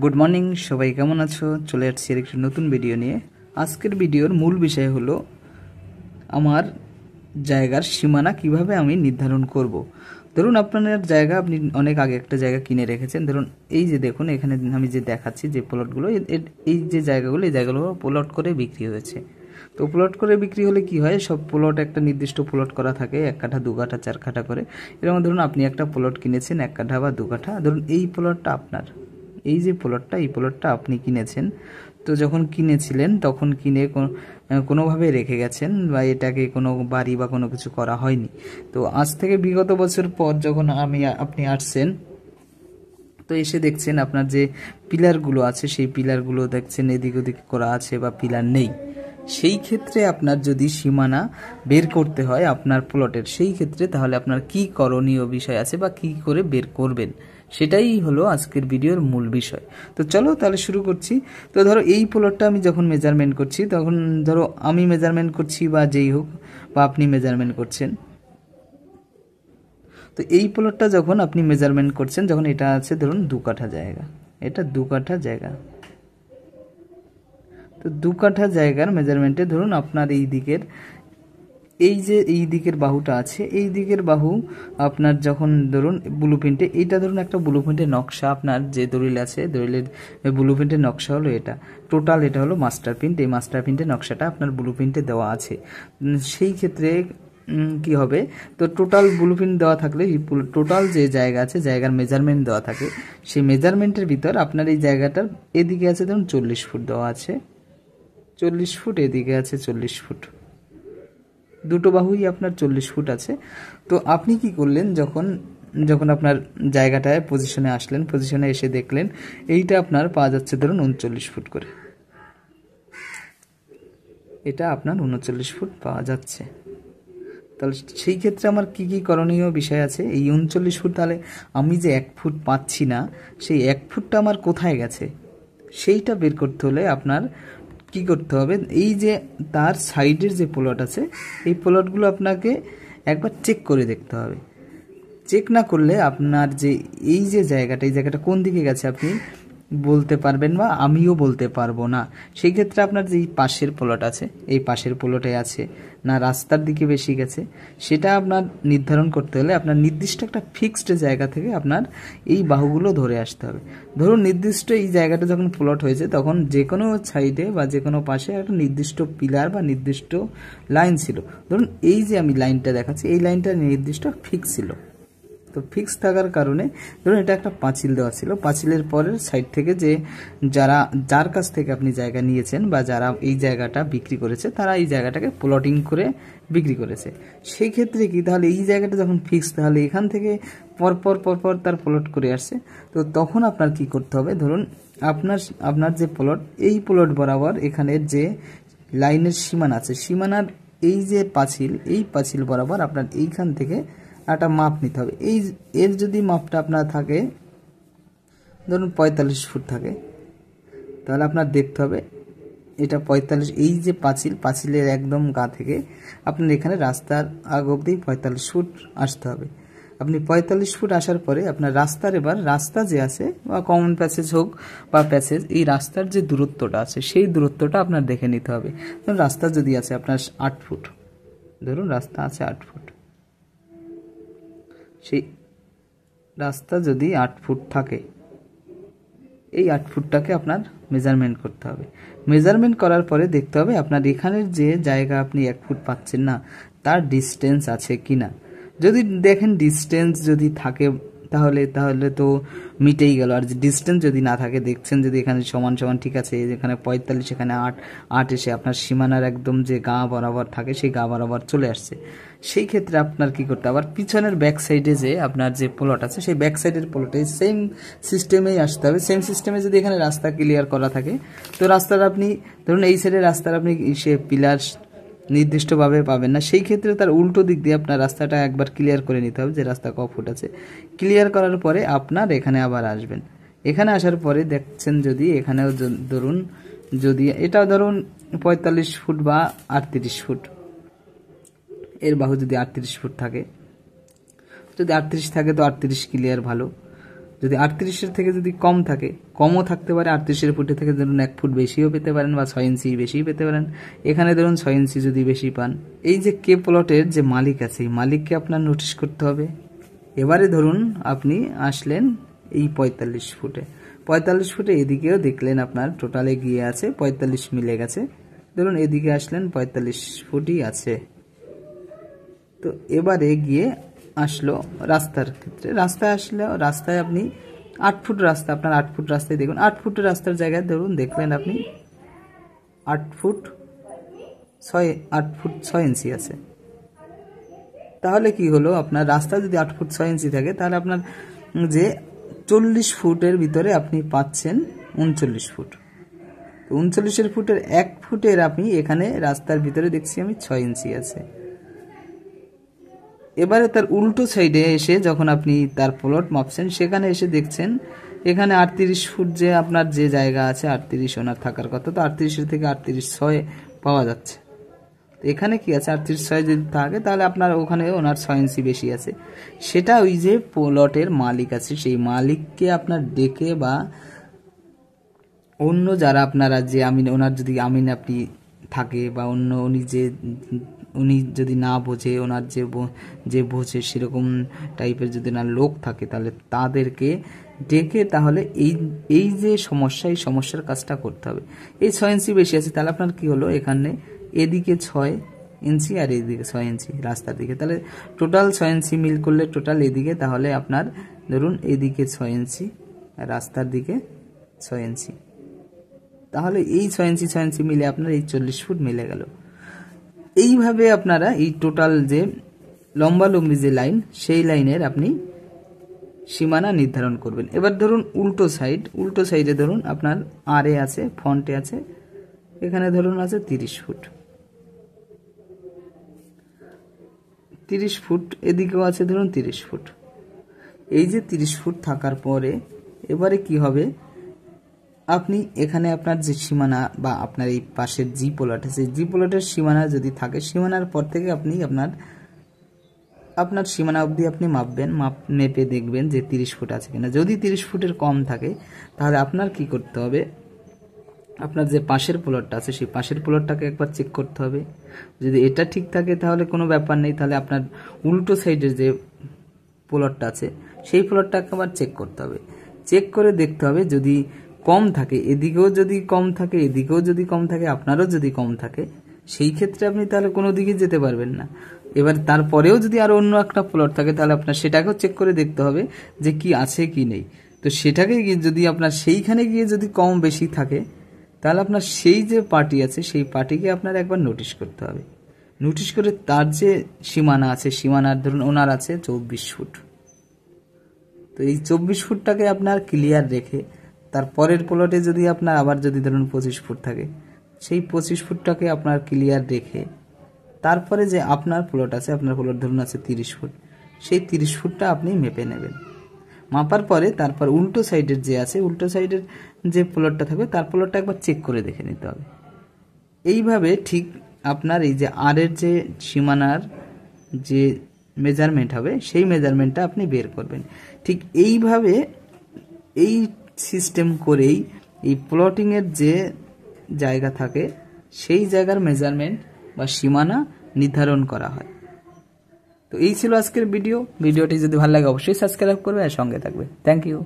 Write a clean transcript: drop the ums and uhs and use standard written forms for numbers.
Good morning সবাই, কেমন আছো? চলে আসছি একটি নতুন ভিডিও নিয়ে। আজকের ভিডিওর মূল বিষয় হলো আমার জায়গার সীমানা কিভাবে আমি নির্ধারণ করব। ধরুন আপনার জায়গা, আপনি অনেক আগে একটা জায়গা কিনে রেখেছেন। ধরুন এই যে দেখুন, এখানে আমি যে দেখাচ্ছি যে প্লটগুলো, এই যে জায়গাগুলো, এই জায়গাগুলো প্লট করে বিক্রি হয়েছে। তো প্লট করে বিক্রি হলে কি হয়, সব প্লট একটা নির্দিষ্ট প্লট করা থাকে, 1 কাঠা 2 কাঠা 4 কাঠা করে। এরকম ধরুন আপনি একটা প্লট কিনেছেন 1 কাঠা বা 2 কাঠা। ধরুন এই প্লটটা আপনার, এই যে প্লটটা, এই প্লটটা আপনি কিনেছেন। তো যখন কিনেছিলেন তখন কিনে কোনোভাবে রেখে গেছেন, বা এটাকে কোনো বাড়ি বা কোনো কিছু করা হয়নি। তো আজ থেকে বিগত বছর পর যখন আপনি আসছেন, তো এসে দেখছেন আপনার যে পিলারগুলো আছে, সেই পিলারগুলো দেখছেন এদিক ওদিক করা আছে বা পিলার নেই। সেই ক্ষেত্রে আপনার যদি সীমানা বের করতে হয় আপনার প্লটের, সেই ক্ষেত্রে তাহলে আপনার কি করণীয় বিষয় আছে বা কি করে বের করবেন, সেটাই হলো আজকের ভিডিওর মূল বিষয়। তো চলো তাহলে শুরু করছি। তো ধরো এই প্লটটা আমি যখন মেজারমেন্ট করছি, তখন ধরো আমি মেজারমেন্ট করছি বা যেই হোক, বা আপনি মেজারমেন্ট করছেন। তো এই প্লটটা যখন আপনি মেজারমেন্ট করছেন, যখন এটা আছে ধরুন 2 কাঠা জায়গা, এটা 2 কাঠা জায়গা। তো 2 কাঠা জায়গার মেজারমেন্টে ধরুন আপনার এই দিকের, এই যে এই দিকের বাহুটা আছে, এই দিকের বাহু আপনার যখন ধরুন ব্লু প্রিন্টে, এইটা ধরুন একটা ব্লু প্রিন্টের নকশা, আপনার যে দলিল আছে দলিলের ব্লু প্রিন্টের নকশা হলো এটা টোটাল, এটা হলো মাস্টার প্রিন্ট। এই মাস্টার প্রিন্টের নকশাটা আপনার ব্লু প্রিন্টে দেওয়া আছে। সেই ক্ষেত্রে কি হবে, তো টোটাল ব্লু প্রিন্ট দেওয়া থাকলে টোটাল যে জায়গা আছে, জায়গার মেজারমেন্ট দেওয়া থাকে, সেই মেজারমেন্টের ভিতর আপনার এই জায়গাটার এদিকে আছে ধরুন 40 ফুট দেওয়া আছে, 40 ফুট, এদিকে আছে 40 ফুট, দুটো বাহুই আপনার 40 ফুট আছে। তো আপনি কি করলেন, যখন যখন আপনার জায়গাটায় পজিশনে আসলেন, পজিশনে এসে দেখলেন এইটা আপনার পাওয়া যাচ্ছে ধরুন 39 ফুট করে, এটা আপনার 39 ফুট পাওয়া যাচ্ছে। তাহলে সেই ক্ষেত্রে আমার কি কি করণীয় বিষয় আছে, এই 39 ফুট, তাহলে আমি যে 1 ফুট পাচ্ছি না, সেই 1 ফুটটা আমার কোথায় গেছে, সেইটা বের করতে হলে আপনার কি করতে হবে, এই যে তার সাইডের যে প্লট আছে, এই প্লটগুলো আপনাকে একবার চেক করে দেখতে হবে। চেক না করলে আপনার যে এই যে জায়গাটা, এই জায়গাটা কোন দিকে গেছে আপনি বলতে পারবেন, বা আমিও বলতে পারবো না। সেই ক্ষেত্রে আপনার যে পাশের প্লট আছে, এই পাশের প্লটে আছে না রাস্তার দিকে বেশি গেছে, সেটা আপনার নির্ধারণ করতে হলে আপনার নির্দিষ্ট একটা ফিক্সড জায়গা থেকে আপনার এই বাহুগুলো ধরে আসতে হবে। ধরুন নির্দিষ্ট এই জায়গাটা যখন প্লট হয়েছে, তখন যে কোনো সাইডে বা যে কোনো পাশে একটা নির্দিষ্ট পিলার বা নির্দিষ্ট লাইন ছিল। ধরুন এই যে আমি লাইনটা দেখাচ্ছি, এই লাইনটা নির্দিষ্ট ফিক্স ছিল। তো ফিক্স থাকার কারণে ধরুন এটা একটা পাঁচিল দেওয়া ছিল, পাঁচিলের পরের সাইড থেকে যে যার কাছ থেকে আপনি জায়গা নিয়েছেন বা যারা এই জায়গাটা বিক্রি করেছে, তারা এই জায়গাটাকে প্লটিং করে বিক্রি করেছে। সেই ক্ষেত্রে কি, তাহলে এই জায়গাটা যখন ফিক্স, তাহলে এখান থেকে পরপর তার প্লট করে আসছে। তো তখন আপনার কি করতে হবে, ধরুন আপনার যে প্লট, এই প্লট বরাবর এখানের যে লাইনের সীমানা আছে, সীমানার এই যে পাঁচিল, এই পাঁচিল বরাবর আপনার এইখান থেকে একটা মাপ নিতে হবে। এর যদি মাপটা আপনার থাকে ধরুন 45 ফুট থাকে, তাহলে আপনার দেখতে হবে এটা 45, এই যে পাঁচিলের একদম গা থেকে আপনার এখানে রাস্তার আগ অবধি 45 ফুট আসতে হবে। আপনি 45 ফুট আসার পরে আপনার রাস্তা যে আছে, বা কমন প্যাসেজ হোক বা প্যাসেজ, এই রাস্তার যে দূরত্বটা আছে, সেই দূরত্বটা আপনার দেখে নিতে হবে। ধরুন রাস্তা যদি আছে আপনার 8 ফুট, ধরুন রাস্তা আছে 8 ফুট, সেই রাস্তা যদি 8 ফুট থাকে, এই 8 ফুটটাকে আপনার মেজারমেন্ট করতে হবে। মেজারমেন্ট করার পরে দেখতে হবে আপনার এখানের যে জায়গা আপনি 1 ফুট পাচ্ছেন না, তার ডিস্টেন্স আছে কি না। যদি দেখেন ডিস্টেন্স যদি থাকে, তাহলে তো মিটেই গেল। আর ডিস্টেন্স যদি না থাকে, দেখছেন যদি এখানে সমান সমান ঠিক আছে, এখানে 45, এখানে 8 এসে আপনার সীমানার একদম যে গা বরাবর থাকে, সেই গা বরাবর চলে আসছে, সেই ক্ষেত্রে আপনার কি করতে, আবার পিছনের ব্যাক সাইডে যে আপনার যে প্লট আছে, সেই ব্যাক সাইডের প্লটে সেম সিস্টেমেই আসতে হবে। সেম সিস্টেমে যদি এখানে রাস্তা ক্লিয়ার করা থাকে, তো রাস্তার আপনি ধরুন এই সাইডের রাস্তার আপনি সে পিলার নির্দিষ্টভাবে পাবেন না, সেই ক্ষেত্রে তার উল্টো দিক দিয়ে আপনার রাস্তাটা একবার ক্লিয়ার করে নিতে হবে, যে রাস্তা ক ফুট আছে। ক্লিয়ার করার পরে আপনার এখানে আবার আসবেন। এখানে আসার পরে দেখছেন যদি এখানেও ধরুন, যদি এটা ধরুন 45 ফুট বা 38 ফুট, এর বাহু যদি 38 ফুট থাকে, যদি 38 থাকে তো 38 ক্লিয়ার ভালো। যদি 38-এর থেকে যদি কম থাকে, কমও থাকতে পারে, 38-এর ফুটে থেকে ধরুন 1 ফুট বেশিও পেতে পারেন বা 6 ইঞ্চি বেশিও পেতে পারেন। এখানে ধরুন 6 ইঞ্চি যদি বেশি পান, এই যে কে প্লটের যে মালিক আছে এই মালিককে আপনার নোটিশ করতে হবে। এবারে ধরুন আপনি আসলেন এই 45 ফুটে, 45 ফুটে এদিকেও দেখলেন আপনার টোটালে গিয়ে আছে 45 মিলে গেছে। ধরুন এদিকে আসলেন 45 ফুটই আছে। তো এবারে গিয়ে আসলো রাস্তার ক্ষেত্রে, রাস্তায় আসলে রাস্তায় আপনি 8 ফুট রাস্তা, আপনার 8 ফুট রাস্তায় দেখুন 8 ফুটের রাস্তার জায়গায় ধরুন দেখলেন আপনি 8 ফুট 6 ইঞ্চি আছে। তাহলে কি হলো, আপনার রাস্তা যদি 8 ফুট 6 ইঞ্চি থাকে তাহলে আপনার যে 40 ফুটের ভিতরে আপনি পাচ্ছেন 39 ফুট। তো 39 ফুটের 1 ফুটের আপনি এখানে রাস্তার ভিতরে দেখছি আমি 6 ইঞ্চি আছে। এবারে তার উল্টো সাইডে এসে যখন আপনি তার প্লট মাপছেন সেখানে এসে দেখছেন এখানে 38 ফুট যে আপনার যে জায়গা আছে 38 ওনার থাকার কথা, তো 38-এর থেকে 38.6 পাওয়া যাচ্ছে। তো এখানে কি আছে 38.6 যদি থাকে তাহলে আপনার ওখানে ওনার 6 ইঞ্চি বেশি আছে। সেটা ওই যে প্লটের মালিক আছে সেই মালিককে আপনার ডেকে বা অন্য যারা আপনারা যে ওনার যদি আপনি থাকে বা অন্য উনি যদি না বোঝে, ওনার যে বোঝে সেরকম টাইপের যদি না লোক থাকে তাহলে তাদেরকে ডেকে তাহলে এই যে সমস্যা এই সমস্যার কাজটা করতে হবে। এই 6 ইঞ্চি বেশি আছে তাহলে আপনার কি হলো, এখানে এদিকে 6 ইঞ্চি আর এদিকে 6 ইঞ্চি রাস্তার দিকে, তাহলে টোটাল 6 ইঞ্চি মিল করলে টোটাল এদিকে তাহলে আপনার ধরুন এদিকে 6 ইঞ্চি আর রাস্তার দিকে 6 ইঞ্চি, তাহলে এই 6 ইঞ্চি মিলে আপনার এই 40 ফুট মিলে গেল। এইভাবে আপনারা এই টোটাল যে লম্বালম্বি যে লাইন সেই লাইনের আপনি সীমানা নির্ধারণ করবেন। এবার ধরুন উল্টো সাইডে ধরুন আপনার আরে আছে, ফ্রন্টে আছে, এখানে ধরুন আছে 30 ফুট, 30 ফুট এদিকেও আছে ধরুন 30 ফুট। এই যে 30 ফুট থাকার পরে এবারে কি হবে, আপনি এখানে আপনার যে সীমানা বা আপনার এই পাশের জি প্লট আছে, জি প্লটের সীমানা যদি থাকে সীমানার পর থেকে আপনি আপনার সীমানা অবধি আপনি মাপবেন, মেপে দেখবেন যে 30 ফুট আছে কিনা। যদি 30 ফুটের কম থাকে তাহলে আপনার কি করতে হবে, আপনার যে পাশের প্লটটা আছে সেই পাশের প্লটটাকে একবার চেক করতে হবে। যদি এটা ঠিক থাকে তাহলে কোনো ব্যাপার নেই, তাহলে আপনার উল্টো সাইডের যে প্লটটা আছে সেই প্লটটাকে আবার চেক করতে হবে। চেক করে দেখতে হবে যদি কম থাকে, এদিকেও যদি কম থাকে, এদিকেও যদি কম থাকে, আপনারও যদি কম থাকে, সেই ক্ষেত্রে আপনি তাহলে কোনো দিকে যেতে পারবেন না। এবার তারপরেও যদি আরো অন্য একটা প্লট থাকে তাহলে আপনার সেটাকেও চেক করে দেখতে হবে যে কি আছে কি নেই। তো সেটাকে যদি আপনার সেইখানে গিয়ে যদি কম বেশি থাকে তাহলে আপনার সেই যে পার্টি আছে সেই পার্টিকে আপনার একবার নোটিশ করতে হবে। নোটিশ করে তার যে সীমানা আছে, সীমানার ধরুন ওনার আছে 24 ফুট, তো এই 24 ফুটটাকে আপনার ক্লিয়ার রেখে তারপরের প্লটে যদি আপনার আবার যদি ধরুন 25 ফুট থাকে, সেই 25 ফুটটাকে আপনার ক্লিয়ার রেখে তারপরে যে আপনার প্লট আছে, আপনার প্লট ধরুন আছে 30 ফুট, সেই 30 ফুটটা আপনি মেপে নেবেন। মাপার পরে তারপর উল্টো সাইডের যে আছে, উল্টো সাইডের যে প্লটটা থাকবে তার প্লটটা একবার চেক করে দেখে নিতে হবে। এইভাবে ঠিক আপনার এই যে আর এর যে সীমানার যে মেজারমেন্ট হবে সেই মেজারমেন্টটা আপনি বের করবেন। ঠিক এইভাবে এই সিস্টেম করেই এই প্লটিংয়ের যে জায়গা থাকে সেই জায়গার মেজারমেন্ট বা সীমানা নির্ধারণ করা হয়। তো এই ছিল আজকের ভিডিওটি যদি ভালো লাগে অবশ্যই সাবস্ক্রাইব করবে আর সঙ্গে থাকবে। Thank you.